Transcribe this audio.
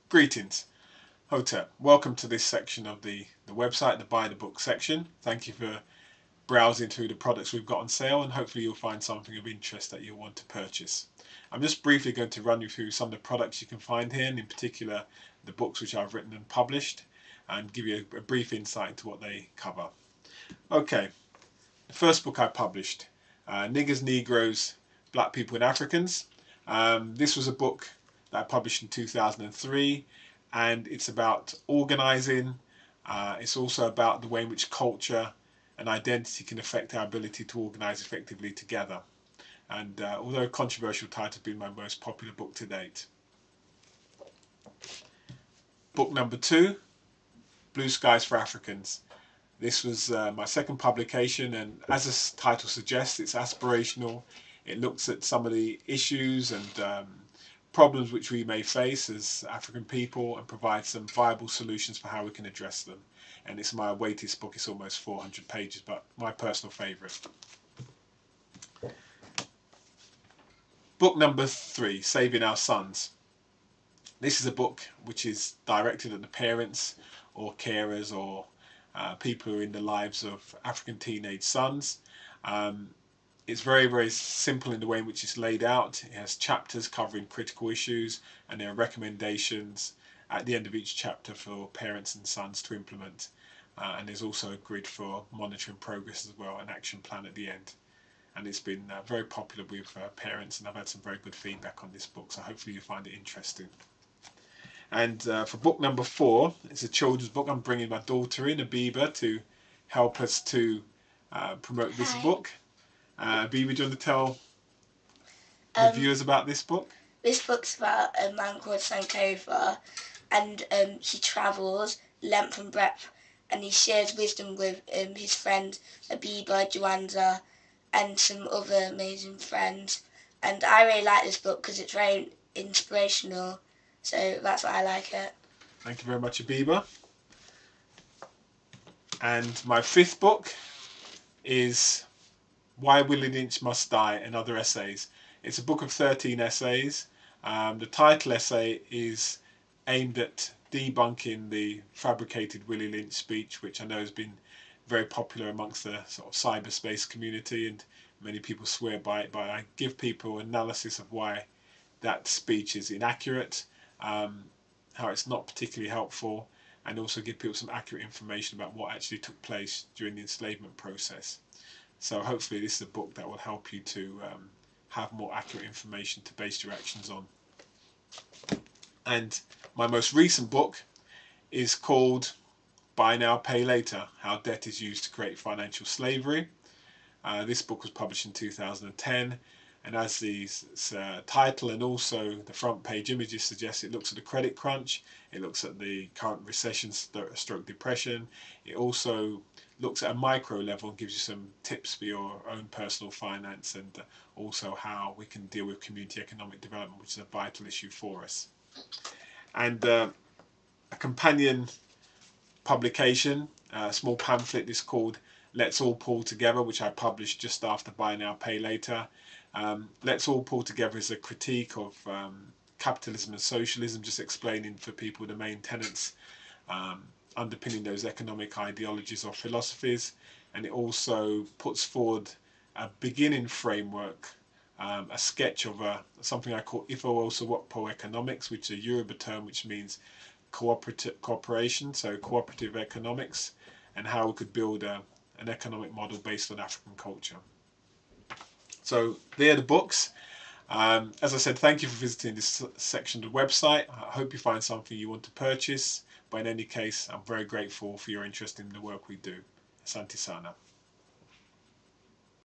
Greetings, Hotep. Welcome to this section of the website, the Buy the Book section. Thank you for browsing through the products we've got on sale, and hopefully you'll find something of interest that you'll want to purchase. I'm just briefly going to run you through some of the products you can find here, and in particular the books which I've written and published, and give you a brief insight into what they cover. Okay, the first book I published, Niggers, Negroes, Black People and Africans. This was a book that I published in 2003, and it's about organising. It's also about the way in which culture and identity can affect our ability to organise effectively together. And although a controversial title, has been my most popular book to date. Book number 2, Blue Skies for Africans. This was my second publication, and as the title suggests, it's aspirational. It looks at some of the issues and problems which we may face as African people and provides some viable solutions for how we can address them. And it's my latest book. It's almost 400 pages, but my personal favourite. Book number 3, Saving Our Sons. This is a book which is directed at the parents or carers or people who are in the lives of African teenage sons. It's very, very simple in the way in which it's laid out. It has chapters covering critical issues, and there are recommendations at the end of each chapter for parents and sons to implement. And there's also a grid for monitoring progress as well, an action plan at the end. And it's been very popular with parents, and I've had some very good feedback on this book, so hopefully you find it interesting. And for book number 4, it's a children's book. I'm bringing my daughter in, Abiba, to help us to promote this book. Abiba, do you want to tell the viewers about this book? This book's about a man called Sankofa, and he travels length and breadth, and he shares wisdom with his friends Abiba, Joanza, and some other amazing friends. And I really like this book because it's very inspirational, so that's why I like it. Thank you very much, Abiba. And my 5th book is Why Willie Lynch Must Die and Other Essays. It's a book of 13 essays. The title essay is aimed at debunking the fabricated Willie Lynch speech, which I know has been very popular amongst the sort of cyberspace community, and many people swear by it, but I give people analysis of why that speech is inaccurate, how it's not particularly helpful, and also give people some accurate information about what actually took place during the enslavement process. So hopefully this is a book that will help you to have more accurate information to base your actions on. And my most recent book is called Buy Now, Pay Later, How Debt is Used to Create Financial Slavery. This book was published in 2010, and as the title and also the front page images suggest, it looks at the credit crunch, it looks at the current recession stroke depression, it also looks at a micro level and gives you some tips for your own personal finance, and also how we can deal with community economic development, which is a vital issue for us. And a companion publication, a small pamphlet, is called Let's All Pull Together, which I published just after Buy Now, Pay Later. Let's All Pull Together is a critique of capitalism and socialism, just explaining for people the main tenets underpinning those economic ideologies or philosophies, and it also puts forward a beginning framework, a sketch of something I call Ifayomi economics, which is a Yoruba term which means cooperation, so cooperative economics, and how we could build an economic model based on African culture. So there are the books. As I said, thank you for visiting this section of the website. I hope you find something you want to purchase, but in any case, I'm very grateful for your interest in the work we do. Asante Sana.